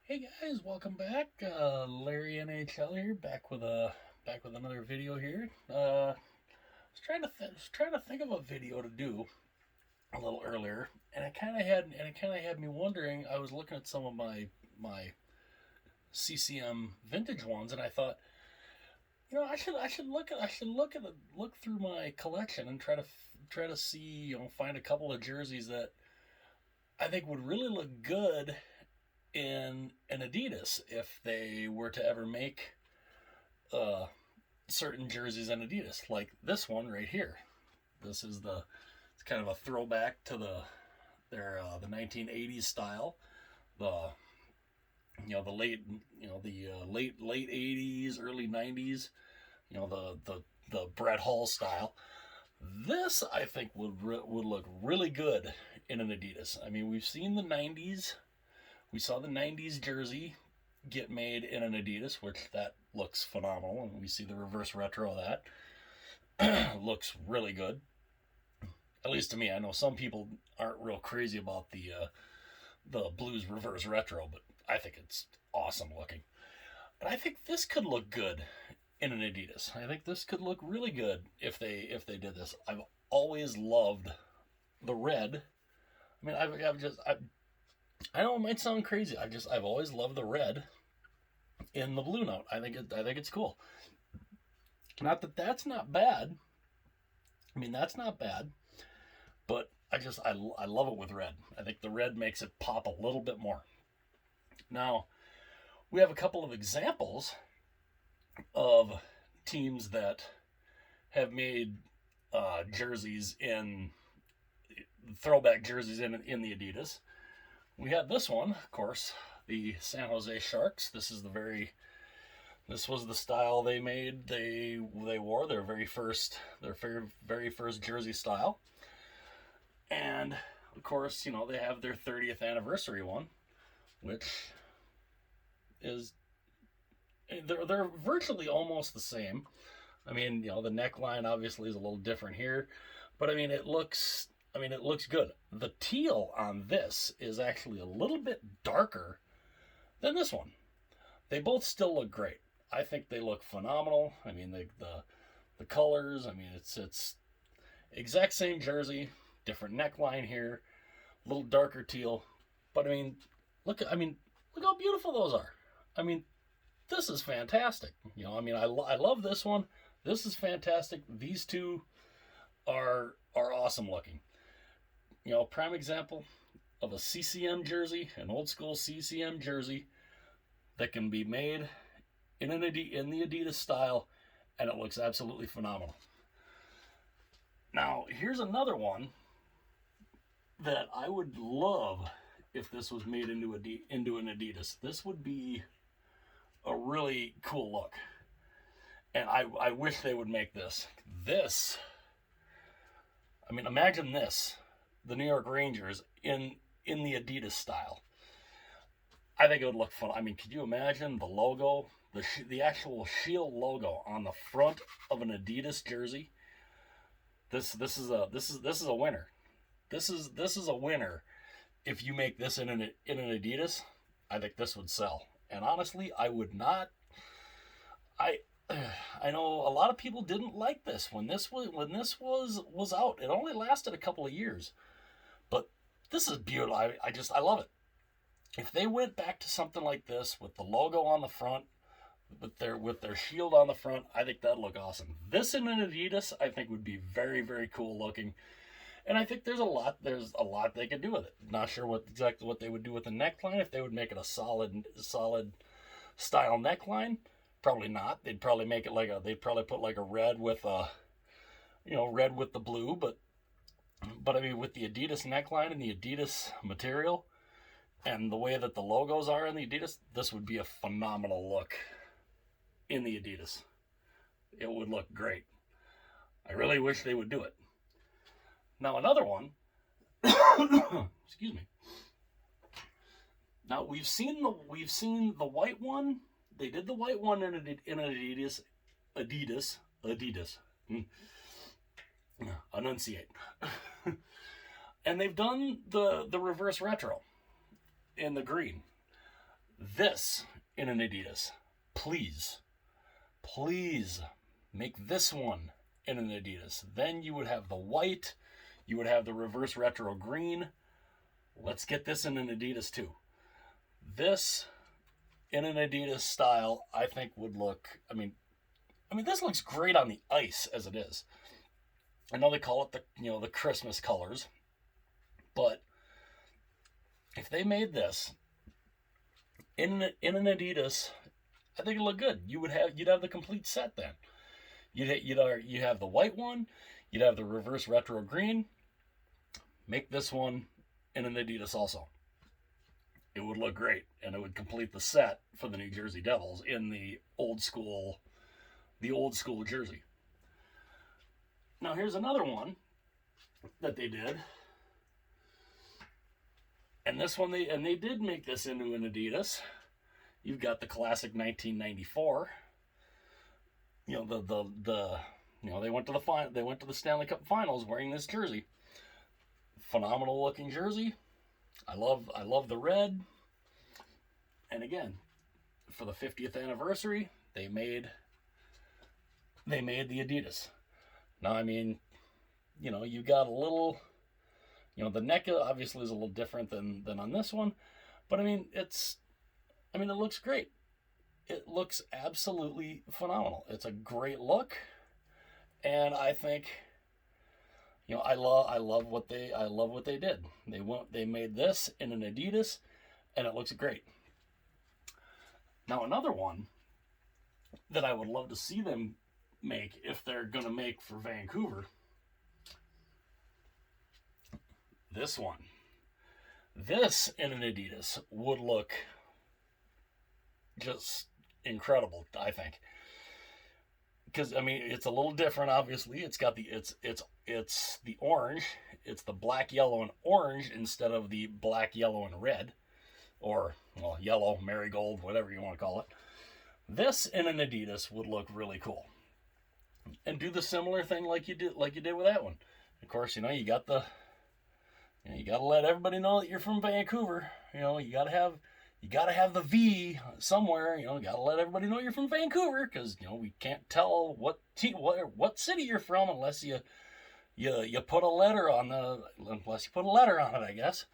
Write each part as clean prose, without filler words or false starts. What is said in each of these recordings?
Hey guys, welcome back. Larry NHL here, back with another video here. Was trying to think of a video to do a little earlier, and it kind of had me wondering. I was looking at some of my CCM vintage ones, and I thought, look through my collection and try to see, find a couple of jerseys that I think would really look good in an Adidas if they were to ever make uh, certain jerseys in Adidas, like this one right here. It's kind of a throwback to the 1980s style, the the late 80s, early 90s, the Brett Hall style. This I think would look really good in an Adidas. I mean, we've seen the 90s. We saw the 90s jersey get made in an Adidas, which that looks phenomenal, and we see the reverse retro of that. Looks really good. At least to me. I know some people aren't real crazy about the Blues reverse retro, but I think it's awesome looking. But I think this could look good in an Adidas. I think this could look really good if they did this. I've always loved the red. I mean, I know it might sound crazy. I've always loved the red in the blue note. I think it's cool. Not that that's not bad. I mean, that's not bad, but I love it with red. I think the red makes it pop a little bit more. Now, we have a couple of examples of teams that have made jerseys in throwback jerseys in the Adidas. We have this one, of course, the San Jose Sharks. This was the style they made. They wore their very first jersey style, and of course, they have their 30th anniversary one, which is they're virtually almost the same. I mean, the neckline obviously is a little different here, but it looks good. The teal on this is actually a little bit darker than this one. They both still look great. I think they look phenomenal. I mean, the colors. I mean, it's exact same jersey, different neckline here, a little darker teal. But look look how beautiful those are. I mean, this is fantastic. I love this one. This is fantastic. These two are awesome looking. Prime example of a CCM jersey, an old school CCM jersey that can be made in the Adidas style, and it looks absolutely phenomenal. Now, here's another one that I would love if this was made into an Adidas. This would be a really cool look, and I wish they would make this. Imagine this: the New York Rangers in the Adidas style. I think it would look fun. I mean, could you imagine the logo, the actual Shield logo on the front of an Adidas jersey? This is a winner. This is a winner. If you make this in an Adidas, I think this would sell. And honestly, I would not. I know a lot of people didn't like this when this was out. It only lasted a couple of years, but this is beautiful. I love it. If they went back to something like this with the logo on the front, with their shield on the front, I think that'd look awesome. This in an Adidas, I think would be very, very cool looking, and I think there's a lot they could do with it. Not sure exactly what they would do with the neckline. If they would make it a solid style neckline, probably not. They'd probably make it they'd probably put like a red with red with the blue, but I mean, with the Adidas neckline and the Adidas material and the way that the logos are in the Adidas, this would be a phenomenal look in the Adidas. It would look great. I really wish they would do it. Now, another one, excuse me. Now, we've seen the white one. They did the white one in an Adidas. Enunciate. And they've done the reverse retro in the green. this in an Adidas. Please, please make this one in an Adidas. Then you would have the white, you would have the reverse retro green. Let's get this in an Adidas too. This in an Adidas style, I think would look, I mean, this looks great on the ice as it is. I know they call it the Christmas colors, but if they made this in an Adidas, I think it'd look good. You'd have the complete set then. You'd have the white one, you'd have the reverse retro green. Make this one in an Adidas also. It would look great, and it would complete the set for the New Jersey Devils in the old school jersey. Now here's another one that they did, and this one they did make this into an Adidas. You've got the classic 1994. They went to the Stanley Cup Finals wearing this jersey. Phenomenal looking jersey. I love the red. And again, for the 50th anniversary, they made the Adidas. Now, I mean, you got a little, the neck obviously is a little different than on this one, but it looks great. It looks absolutely phenomenal. It's a great look, and I think, I love what they did. They made this in an Adidas, and it looks great. Now another one that I would love to see them make, if they're gonna make for Vancouver, this one. This in an Adidas would look just incredible, I think. Because it's a little different. Obviously, it's got it's the orange. It's the black, yellow, and orange instead of the black, yellow, and red, or yellow, marigold, whatever you want to call it. This in an Adidas would look really cool, and do the similar thing like you did with that one. Of course, you got to let everybody know that you're from Vancouver. You gotta have the V somewhere. Gotta let everybody know you're from Vancouver, because we can't tell what city you're from unless you put a letter on it, I guess.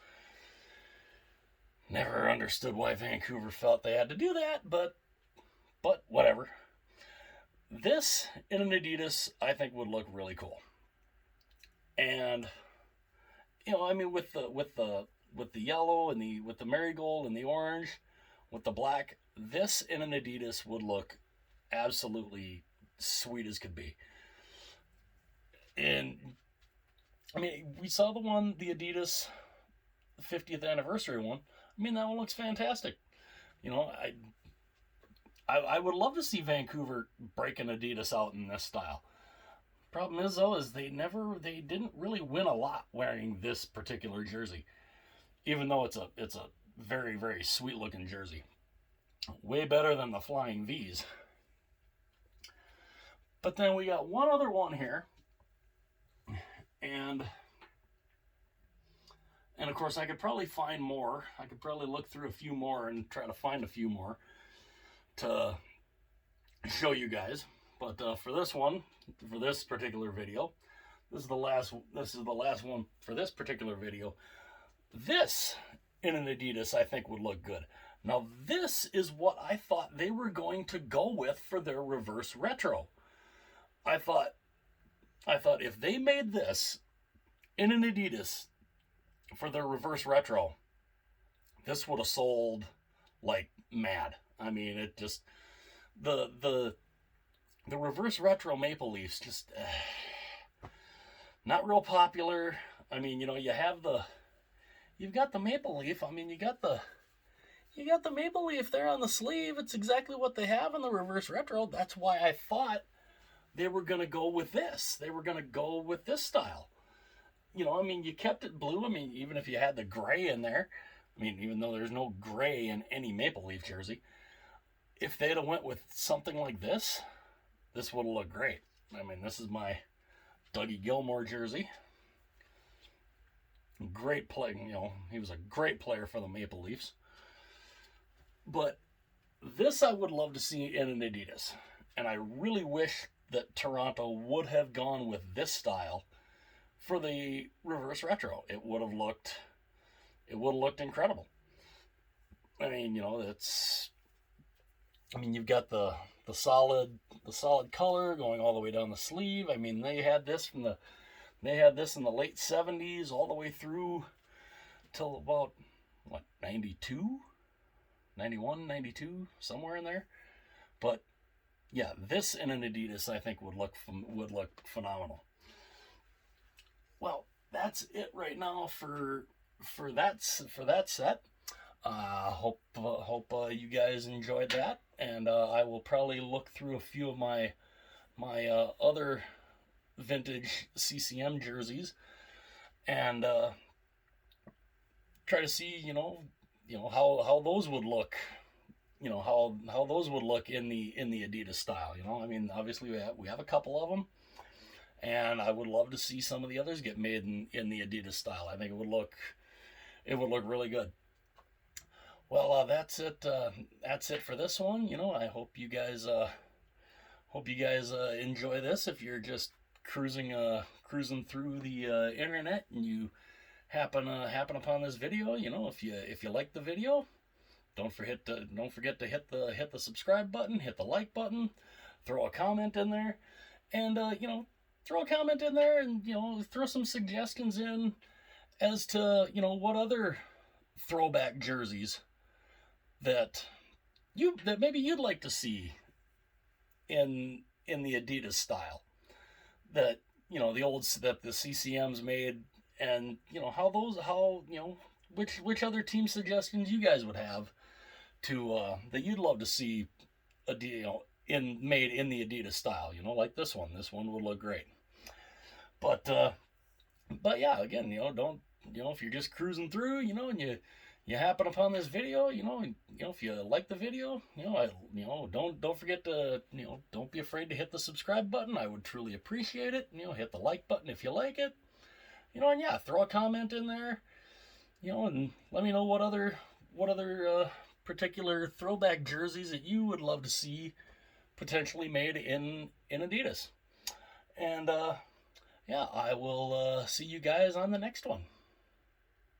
Never understood why Vancouver felt they had to do that, but whatever. This in an Adidas, I think, would look really cool. And with the yellow and with the marigold and the orange, with the black, this in an Adidas would look absolutely sweet as could be. And we saw the Adidas 50th anniversary one. That one looks fantastic. I would love to see Vancouver break an Adidas out in this style. Problem is though, they didn't really win a lot wearing this particular jersey, even though it's a very, very sweet looking jersey. Way better than the Flying V's. But then we got one other one here, and of course I could probably find more. I could probably look through a few more and try to find a few more to show you guys. But for this particular video, this is the last one for this particular video. This in an Adidas, I think, would look good. Now, this is what I thought they were going to go with for their reverse retro. I thought if they made this in an Adidas for their reverse retro, this would have sold like mad. It just, the reverse retro Maple Leafs just not real popular. You've got the Maple Leaf. You got the Maple Leaf there on the sleeve. It's exactly what they have in the reverse retro. That's why I thought they were going to go with this. They were going to go with this style. You kept it blue. Even if you had the gray in there, even though there's no gray in any Maple Leaf jersey, if they'd have went with something like this would have looked great. This is my Dougie Gilmour jersey. Great play, he was a great player for the Maple Leafs. But this I would love to see in an Adidas, and I really wish that Toronto would have gone with this style for the reverse retro. It would have looked incredible. I mean, it's I mean, you've got the solid color going all the way down the sleeve. I mean, they had this in the late 70s all the way through till about what 92, 91, 92, somewhere in there. But yeah, this in an Adidas I think would look phenomenal. Well, that's it right now for that set. Hope you guys enjoyed that, and I will probably look through a few of my other vintage CCM jerseys and try to see how those would look. How those would look in the Adidas style. I mean, obviously we have a couple of them, and I would love to see some of the others get made in the Adidas style. I think it would look really good. Well, that's it. That's it for this one. I hope you guys enjoy this. If you're just cruising through the internet and you happen upon this video, if you like the video, don't forget to hit the subscribe button, hit the like button, throw a comment in there, and throw a comment in there, and throw some suggestions in as to what other throwback jerseys that maybe you'd like to see in the Adidas style that the old that the CCM's made, and which other team suggestions you guys would have to that you'd love to see made in the Adidas style, like this one. This one would look great. But yeah, again, don't if you're just cruising through, and you happen upon this video, if you like the video, don't forget to, don't be afraid to hit the subscribe button. I would truly appreciate it. Hit the like button if you like it. And yeah, throw a comment in there, and let me know what other particular throwback jerseys that you would love to see potentially made in Adidas. And yeah, I will see you guys on the next one.